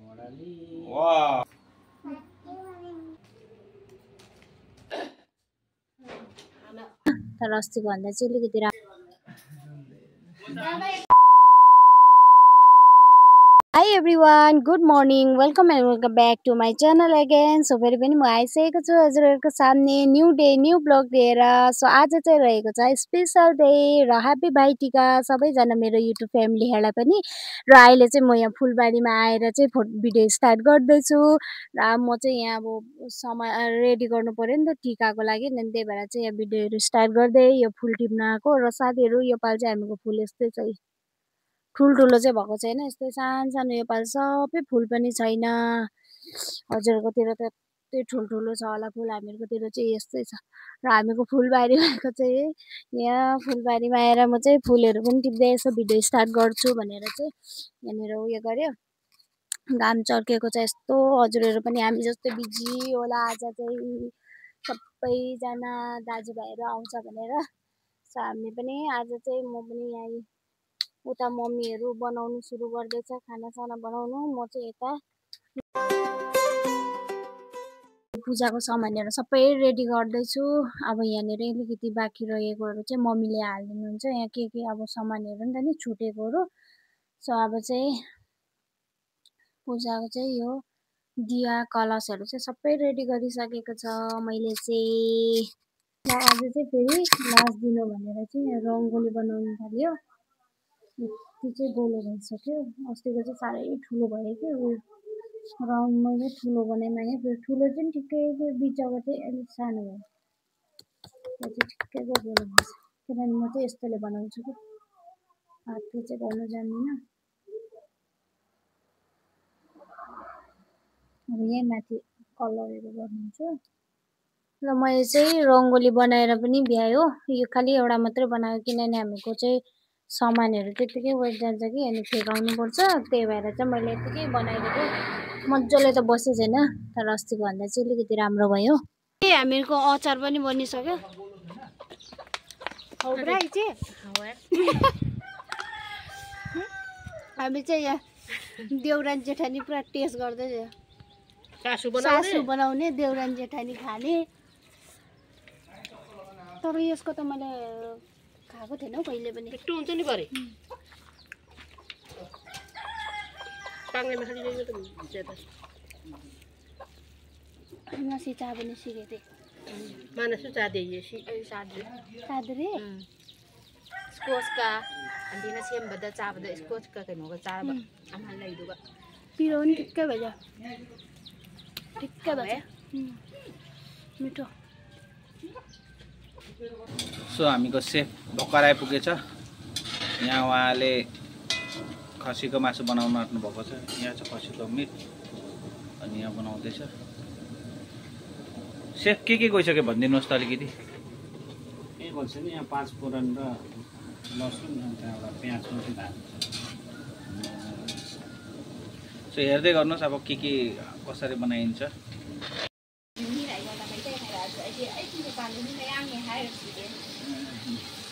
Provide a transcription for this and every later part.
वाह तर अस्तिको भन्दा चाहिँ अलिकति Hi everyone, good morning. Welcome and welcome back to my channel again. So फेरि पनि म आइसकेको छु हजुरहरुको सामने न्यू डे न्यू ब्लग लिएर. सो आज चाहिँ रहेको छ स्पेशल डे र ह्यापी भाइटिका सबैजना मेरो युट्युब फ्यामिलीहरुलाई पनि. र अहिले चाहिँ म यहाँ फुलबारीमा आएर चाहिँ भिडियो स्टार्ट गर्दै छु. र म चाहिँ यहाँ अब समय रेडी गर्नु पर्यो नि त टिकाको लागि, अनि त्यही भएर चाहिँ यहाँ भिडियोहरु स्टार्ट गर्दै यो फुल टिप्न आको. र साथीहरु यो पाल चाहिँ हामीको फुल यस्तै छ. ठुल्ठुलो चाहिँ भएको छैन, यस्तै सानो योपाल सबै फुल पनि छैन. हजुरहरुकोतिर त त्यही ठुल्ठुलो छ होला फुल, हामीहरुकोतिर चाहिँ यस्तै छ. र हामीको फुलबारीको चाहिँ यहाँ फुलबारीमा आएर म चाहिँ फुलहरु पनि टिप्दै यसो भिडियो स्टार्ट गर्छु भनेर चाहिँ यहाँनिर उयो गर्यो. घाम चर्केको छ यस्तो, हजुरहरु पनि हामी जस्तै बिजी होला आज चाहिँ सबैजना दाजुभाइहरु आउँछ भनेर. सो हामी पनि आज चाहिँ म पनि यहाँ उता मम्मीहरु बनाउनु सुरु गर्दैछ खानासाना बनाउनु. म चाहिँ यता पूजाको सामानहरु सबै रेडी गर्दै छु. अब यहाँनिर अलिकति बाँकी रहेकोहरु चाहिँ मम्मीले हाल्दिनुहुन्छ. यहाँ के अब सामानहरु नि त नि छुटेकोहरु. सो अब चाहिँ पूजाको चाहिँ यो दिया कलशहरु चाहिँ सबै रेडी गरिसकेको छ मैले चाहिँ. र आज चाहिँ फेरि लास्ट दिनो भनेर चाहिँ रंगोली बनाउन थाल्यो. यति चाहिँ गोलो भइसक्यो. अस्तिको चाहिँ साह्रै ठुलो भयो कि राउन्ड मैले ठुलो बनाइमागे. फेरि ठुलो चाहिँ ठिक्कैको बिचको चाहिँ अलिक सानो भयो. त्यो चाहिँ ठिक्कैको गोलो भएछ. किनभने म चाहिँ यस्तोले बनाउँछु कि हातले चाहिँ गर्न जान्दिनँ. अब यही माथि कलरहरु गर्नुहुन्छ. र मैले चाहिँ रंगोली बनाएर पनि भ्यायो. यो खाली एउटा मात्रै बनायो किनभने हामीको चाहिँ सामानहरु त्यतिकै वेस्ट जान्छ कि, अनि फेकाउनु पर्छ. त्यही भएर चाहिँ मैले यतिकै बनाइदिएको. मज्जाले त बसे छैन, तर अस्तिको भन्दा चाहिँ अलिकति राम्रो भयो. ए हामीको अचार पनि बनिसक्यो. हामी चाहिँ यहाँ देउरानी जेठानी पुरा टेस्ट गर्दै सासु बनाउने देउरानी जेठानी खाने. तर यसको त मैले खाएको थिएन कहिले पनि. पिट्टु हुन्छ नि भरे टाङ्गेमा खाली ल्याइयो त हुन्छ त. नसी चा पनि सिकेको थिएँ. मानसु चाँदे सादरे स्कोचका अन्तिना सेम बदा चाबदा स्कोचका कहिनुको चाब आमाले ल्याइदुगा पिरो पनि ठिक्कै भएछ. ठिक्कै भएछ. मिठो. सो हामीको सेफ भर्खर आइपुगेछ. यहाँ उहाँले खसीको मासु बनाउन आँट्नु भएको छ. यहाँ छ खसीको मिट अनि यहाँ बनाउँदैछ. सेफ के गइसक्यो भनिदिनुहोस् त अलिकति. के भन्छ नि यहाँ 5 फोरन र लसुन अनि त्यहाँबाट प्याज मात्रै हाल्छ. सो हेर्दै गर्नुहोस् अब के कसरी बनाइन्छ.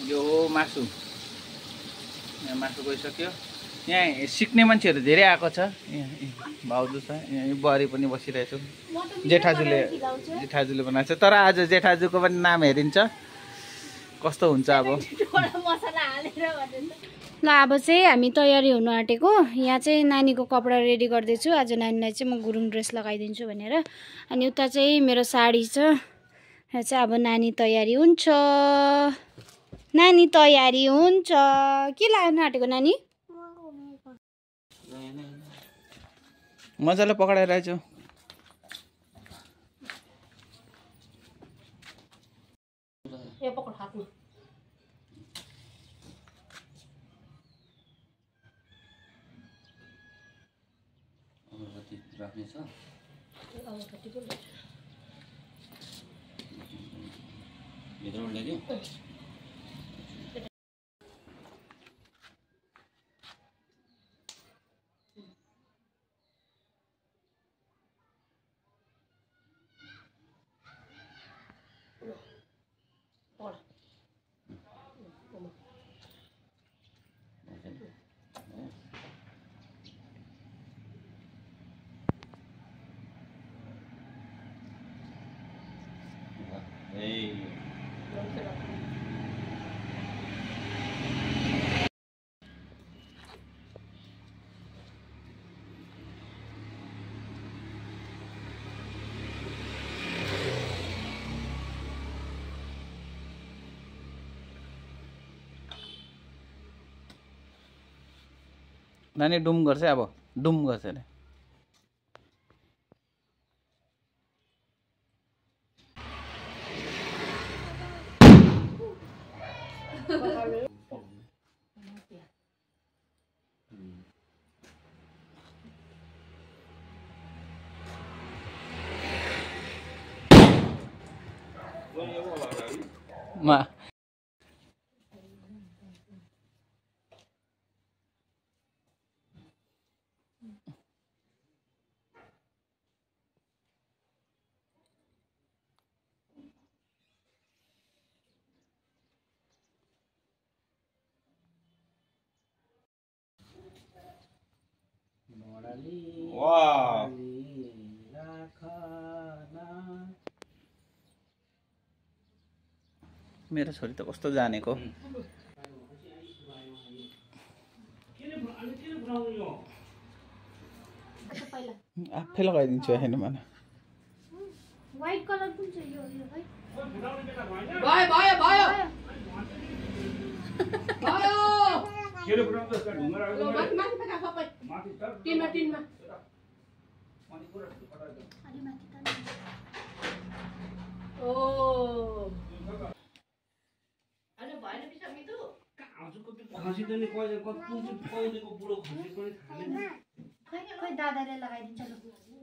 यो हो मासु. यहाँ मासु गइसक्यो. यहाँ सिक्ने मान्छेहरू धेरै आएको छ. यहाँ भाउजू छ, यहाँ बुहारी पनि बसिरहेको छु. जेठाजुले बनाएको छ. तर आज जेठाजुको पनि नाम हेरिन्छ कस्तो हुन्छ अब. ल अब चाहिँ हामी तयारी हुनु आँटेको. यहाँ चाहिँ नानीको कपडा रेडी गर्दैछु. आज नानीलाई चाहिँ म गुरुङ ड्रेस लगाइदिन्छु भनेर. अनि उता चाहिँ मेरो साडी छ. यहाँ चाहिँ अब नानी तयारी हुन्छ. नानी तयारी हुन्छ. के लाग्नु आँटेको नानी? मजाले पक्राइरहेछु. ए पकड हातमा अगरबत्ती राख्ने छ. अगरबत्ती पनि भित्रबाट ल्याइदिउँ. नानी डुम गर्छ अब डुम गर्छ अरे मा वाह मेरो छोरी त कस्तो जानेको आफै लगाइदिन्छु हेर्नु मन व्हाइट कलर कुन चाहिँ यो यो है भयो भयो भयो भयो केले पुरानो त ढुङ्गा यो माथि माथि पका सबै टिनमा टिनमा ओ अरे भएन पिसा मितु खसिँदैन कहिले कुन चाहिँ पहिलेको बुढो खसी पनि थाहा छैन खै दादाले लगाइदिन्छ ल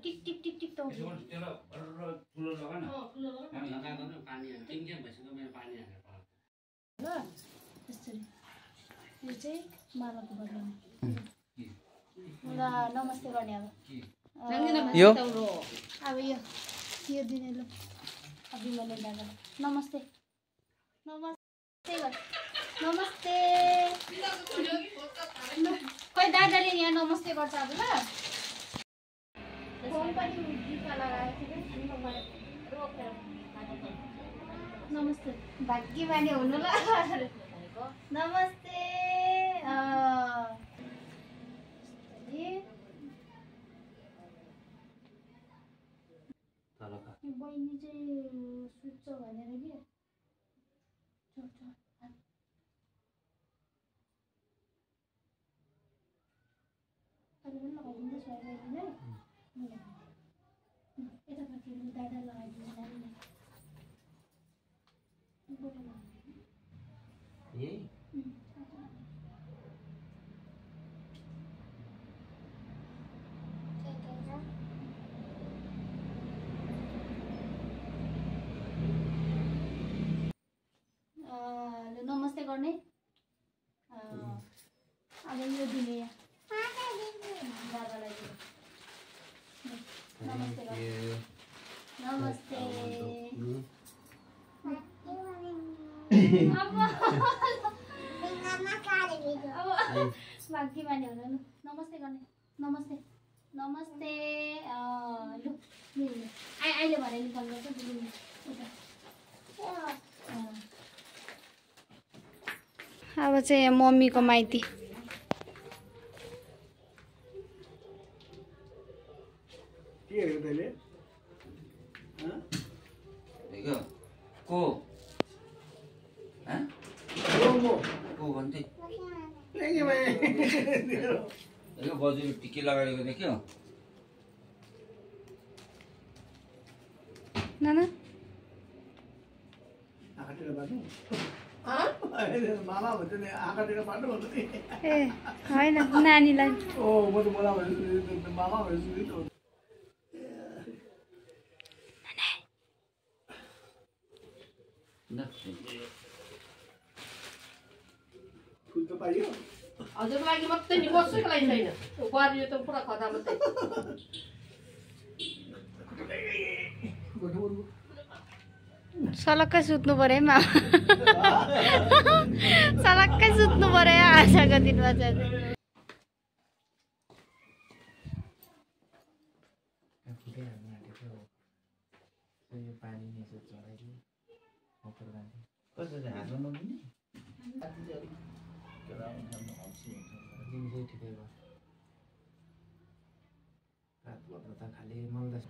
टिक टिक टिक टिक त त्यसलाई ठुलो लगा न लगाएको पानी हाल्नु टिङ टिङ भइसक्यो मेरो पानी हालेर ल यसरी यो चाहिँ मालाको बदलामा ल नमस्ते गर्ने अब यो अब यो दिने ल अभिमन्यु दादा नमस्ते नमस्ते गर नमस्ते खै दादाले यहाँ नमस्ते गर्छ अब ल फोन पनि टिका लगाएको थियो नमस्ते भाग्यमानी हुनु ल नमस्ते बहिनी चाहिँ सुत्छ भनेर कि लगाइदिँदैछ यतापट्टि दादा लगाइदिनु नमस्ते गर्ने अब यो दिने यहाँ दादालाई नमस्ते नमस्ते भाग्यमानी हुनु लु नमस्ते गर्ने नमस्ते नमस्ते लु अहिले भने नि फोन गर्छ अब चाहिँ मम्मीको माइती के हो तैले को को भन्थे लेके भाइ बजुले टिकी लगाएको देख्यो नाना आकातिर बाटो मामा भन्छ नि आकातिर बाटो भन्छ नि ए होइन नानीलाई ओ म त बोला भन्छु मामा भन्छु नि फुल त पाइयो हजुरको लागि मात्रै नि कसैको लागि छैन बुहारी त पुरा खदा मात्रै सलक्कै सुत्नु पर्यो है मामा सलक्कै सुत्नु पर्यो आजको दिनमा चाहिँ कसरी हाँस्न नदिने साथी चाहिँ अलिक केटा हुन्छ हौसी हुन्छ दिन चाहिँ ठिकै भयो रात पर्दा त खालि मलाई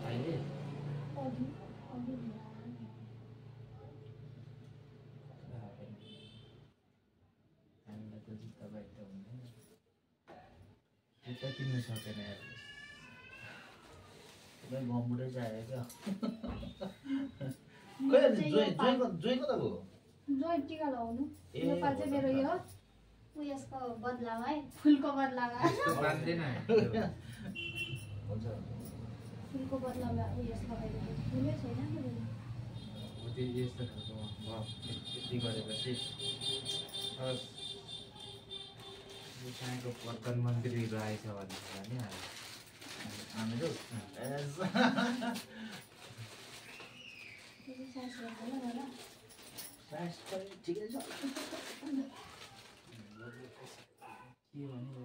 अहिले हामीलाई त जुत्ता बाइक त हुँदैन जुत्ता किन्न सकेन यार एकदम गम्बुटै चाहियो क्या जोइ कता गयो जोइ टिका लगाउनु नेपाल चाहिँ मेरो यो उयसको बदलामा है फुलको बदलामा बाँध्दैन हुन्छ फुलको बदलामा उयस लगाइदिनु फुलै छैन हो त्यो यस्तो खालको भयो यति गरेपछि त्यहाँको प्रधानमन्त्री रहेछ भन्ने नि हामीहरू साइज पनि ठिकै छ के भने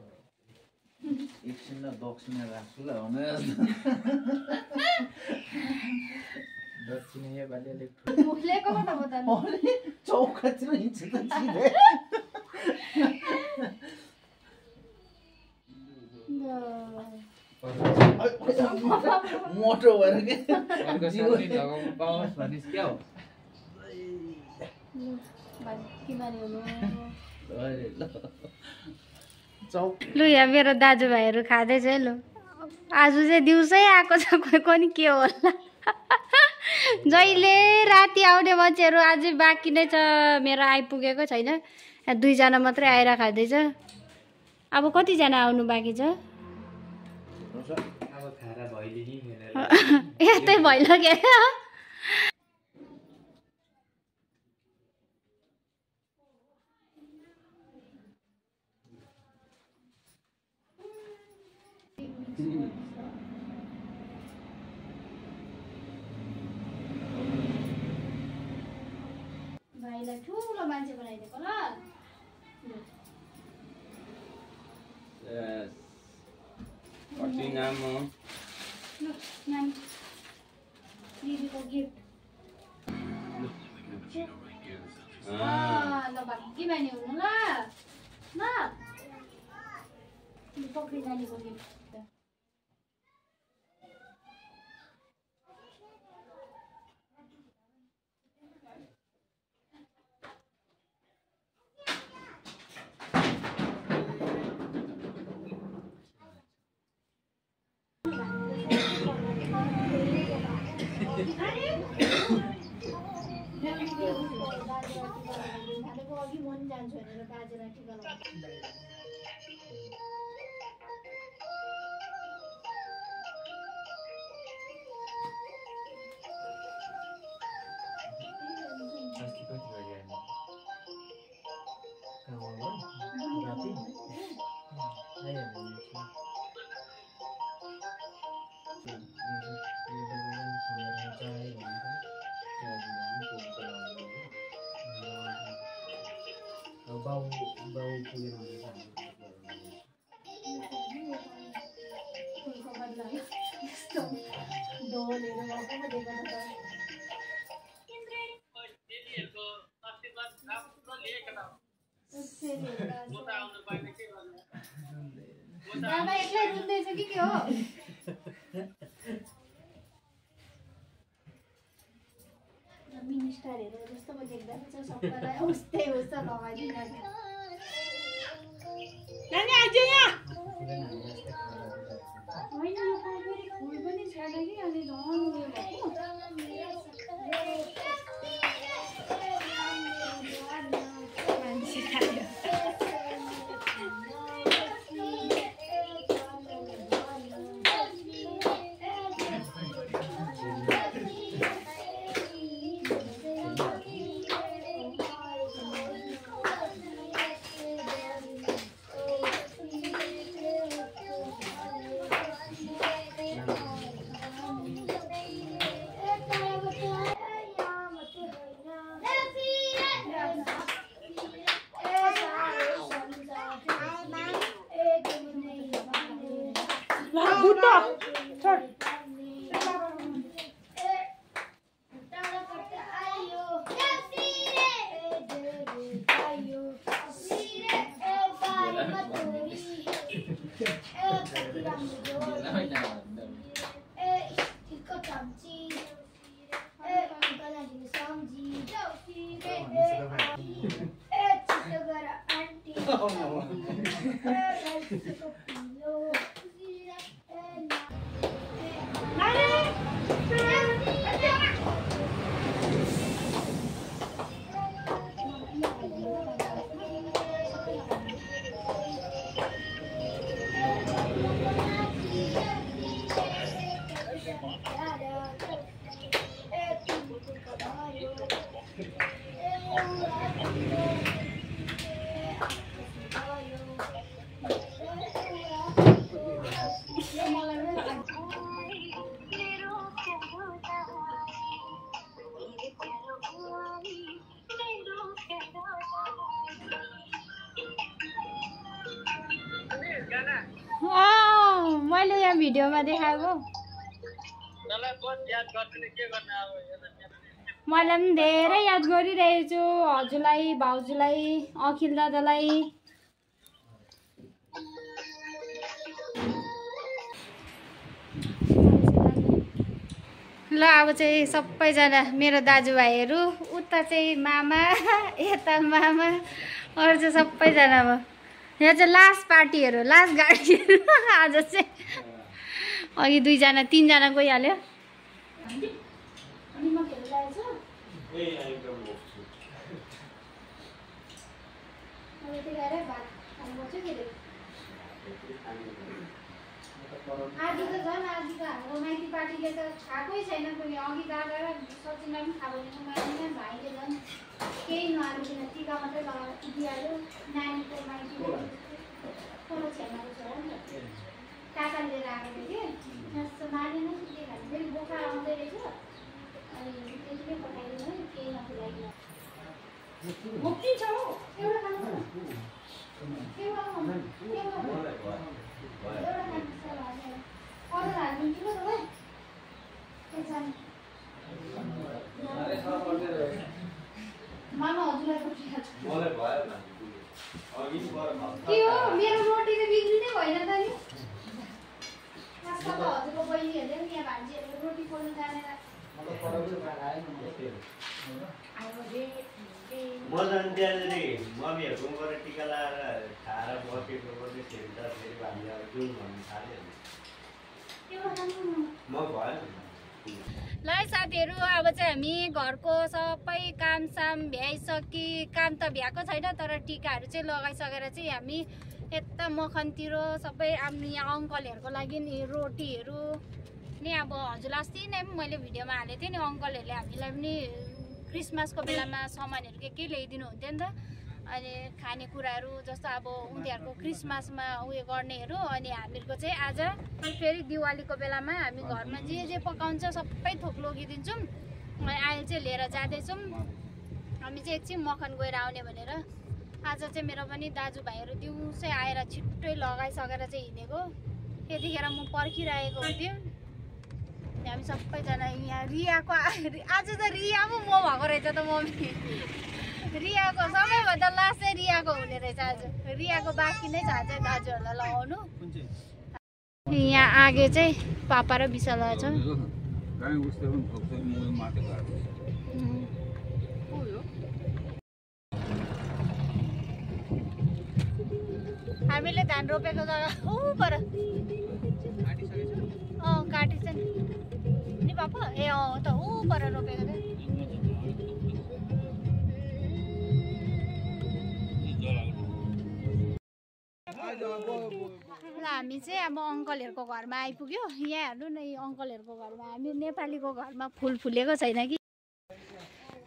एकछिनलाई दक्षिणा राख्छु ल भने दक्षिण योपालि अलिक मुखले कबाट बताउनु चौकातिर हिँड्छ त सिधै मोटो भएर के अर्को साथी लगाउनु पाओस् भनिस् क्या हो लु यहाँ मेरो दाजुभाइहरू खाँदैछ है लु आज चाहिँ दिउँसै आएको छ कोही पनि के होला जहिले राति आउने मान्छेहरू अझै बाँकी नै छ मेरो आइपुगेको छैन दुईजना मात्रै आएर खाँदैछ अब कतिजना आउनु बाँकी छ अब खाएर भैली नि खेलेर यतै भइलो के भाइलाई ठुलो मान्छे बनाइदिएको ल कटिङ आमा ल नानी दिदीको गिफ्ट ल भाग्य बानी हुनु ल ल पक्री नानीको गिफ्ट अघि मन जान्छु भनेर बाजेलाई टिका अस्ति कति बजे बाउ पुगेर फुलको बदलामा यस्तो ढोलहरू भएको पो देख्न त बाबा एक्लै रुँदैछ कि के हो मिनिस्टरहरू जस्तो पो देख्दा छ सबैलाई उस्तै उस्तो लगाइदिनु होइन यो फेरि फुल पनि छैन कि अनि झन् उयो भएको मान्छे खायो मैले यहाँ भिडियोमा देखाएको मलाई पनि धेरै याद गरिरहेको छु हजुरलाई भाउजूलाई अखिल दादालाई ल अब चाहिँ सबैजना मेरो दाजुभाइहरू उता चाहिँ मामा यता मामा अरू चाहिँ सबैजना अब यहाँ चाहिँ लास्ट पार्टीहरू लास्ट गाडीहरू आज चाहिँ अघि 2 जना 3 जना गइहाल्यो आज त झन् आज त हाम्रो माइती पार्टीले त खाएकै छैन पनि अघि दादा र सचिनलाई पनि थाहा भनेको माइतीमा भाइले झन् केही नहालिकन टिका मात्रै लगाएर दिइहाल्यो नानीको माइतीले तल छेमाको छोरा नि त काका लिएर आएको थियो कि जस्तो नानी नै के खान्छ फेरि बोका आउँदै रहेछ अनि त्यतिकै पठाइदिनु है केही नखिलाइदिनु मुक्ति छ हौ एउटा खानु एउटा अर्डर हालिदिन्छु ल तपाईँ मामा हजुरलाई के हो मेरो रोटी त बिग्रिनै भएन त नि आजकल त हजुरको बहिनीहरूले पनि यहाँ भान्जीहरूले रोटी पोल्नु जानेर म झन् त्यहाँनिर मम्मीहरूको गएर टिका लगाएर खाएर बसेको पनि फेरि त फेरि हामीले अब जाउँ भन्नु थाल्यो म भएन ल साथीहरू अब चाहिँ हामी घरको सबै कामसाम भ्याइसकि काम त भ्याएको छैन तर टिकाहरू चाहिँ लगाइसकेर चाहिँ हामी यता मखनतिर सबै आफ्नो यहाँ अङ्कलहरूको लागि नि रोटीहरू नि अब हजुर अस्ति नै मैले भिडियोमा हालेको थिएँ नि अङ्कलहरूले हामीलाई पनि क्रिसमसको बेलामा सामानहरू के ल्याइदिनु हुन्थ्यो नि त अनि खानेकुराहरू जस्तो अब उनीहरूको क्रिसमसमा उयो गर्नेहरू अनि हामीहरूको चाहिँ आज फेरि दिवालीको बेलामा हामी घरमा जे पकाउँछ सबै थोक लगिदिन्छौँ अनि अहिले चाहिँ लिएर जाँदैछौँ हामी चाहिँ एकछिन मखन गएर आउने भनेर आज चाहिँ मेरो पनि दाजुभाइहरू दिउँसै आएर छिट्टै लगाइसकेर चाहिँ हिँडेको त्यतिखेर म पर्खिरहेको हुन्थ्यो हामी सबैजना यहाँ रियाको आज त रिया पो म भएको रहेछ त मम्मी रियाको सबैभन्दा लास्ट चाहिँ रियाको हुने रहेछ आज रियाको बाँकी नै छ चाहिँ दाजुहरूलाई लगाउनु यहाँ आगे चाहिँ पापा र विशाला छ हामीले धान रोपेको जग्गा ऊ पर काटिन्छ नि पापा ए त ऊ पर रोपेको थियो ल हामी चाहिँ अब अङ्कलहरूको घरमा आइपुग्यो यहाँ हेर्नु न अङ्कलहरूको घरमा हामी नेपालीको घरमा फुल फुलेको छैन कि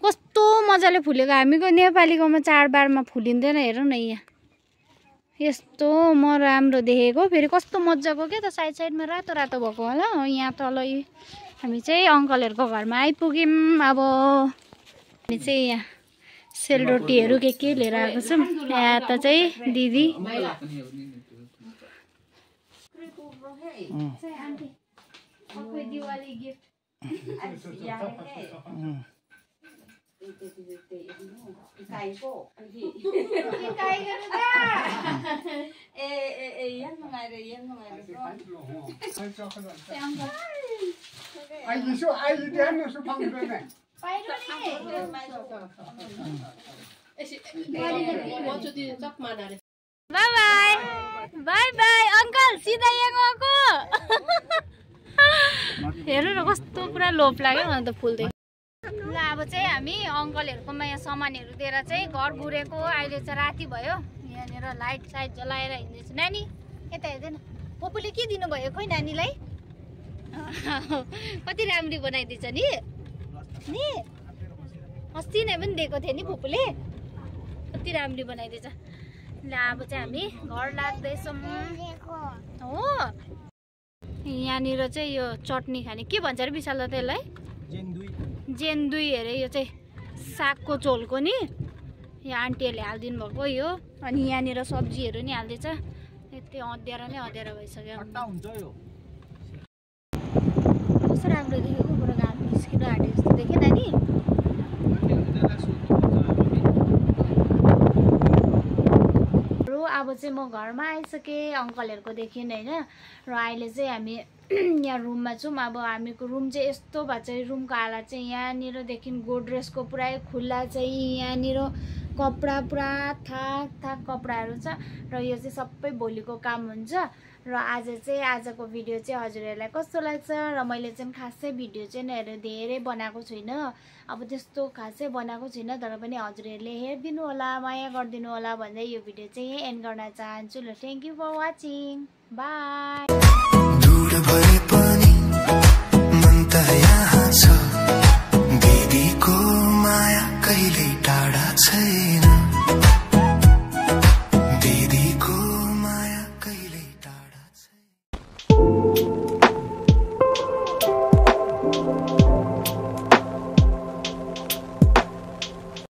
कस्तो मजाले फुलेको हामीको नेपालीकोमा चाडबाडमा फुलिँदैन हेरौँ न यहाँ यस्तो म राम्रो देखेको फेरि कस्तो मजाको के त साइड साइडमा रातो रातो भएको होला यहाँ तल हामी चाहिँ अङ्कलहरूको घरमा आइपुग्यौँ अब हामी चाहिँ यहाँ सेलरोटीहरू के लिएर आएको छौँ यहाँ त चाहिँ दिदी Diwali gift by by by by uncle सिधा यहाँ गएको हेर्नु न कस्तो पुरा लोभ लाग्यो मलाई त फुल देख्नु ल अब चाहिँ हामी अङ्कलहरूकोमा यहाँ सामानहरू दिएर चाहिँ घर घुरेको अहिले चाहिँ राति भयो यहाँनिर लाइट साइट जलाएर हिँड्दैछु नानी यता हेर्दैन पपुले के दिनुभयो खोइ नानीलाई कति राम्री बनाइदिन्छ नि अस्ति नै पनि दिएको थियो नि पपुले कति राम्री बनाइदिन्छ ल अब चाहिँ हामी घर लाग्दैछौँ हो यहाँनिर चाहिँ यो चटनी खाने के भन्छ अरे विशाल त त्यसलाई जेन्दुई अरे यो चाहिँ सागको झोलको नि यहाँ आन्टीहरूले हालिदिनु भएको यो अनि यहाँनिर सब्जीहरू नि हाल्दैछ यति अँध्यारो नै अँध्यारो भइसक्यो कस्तो राम्रो देखेको पुरा घाम निस्किन आँट्यो जस्तो देखेँ नानी अब चाहिँ म घरमा आइसकेँ अङ्कलहरूको देखिन होइन र अहिले चाहिँ हामी यहाँ रुममा छौँ अब हामीको रुम चाहिँ यस्तो भएको चाहिँ रुमको हालत चाहिँ यहाँनिरदेखि गोड्रेजको पुरै खुल्ला चाहिँ यहाँनिर कपडा पुरा थाक कपडाहरू छ र यो चाहिँ सबै भोलिको काम हुन्छ र आजको भिडियो चाहिँ हजुरहरूलाई कस्तो लाग्छ र मैले चाहिँ खासै भिडियो चाहिँ धेरै बनाएको छुइनँ अब त्यस्तो खासै बनाएको छुइनँ तर पनि हजुरहरूले हेरिदिनु होला माया गरिदिनु होला भन्दै यो भिडियो चाहिँ यही एन्ड गर्न चाहन्छु ल thank you for watching by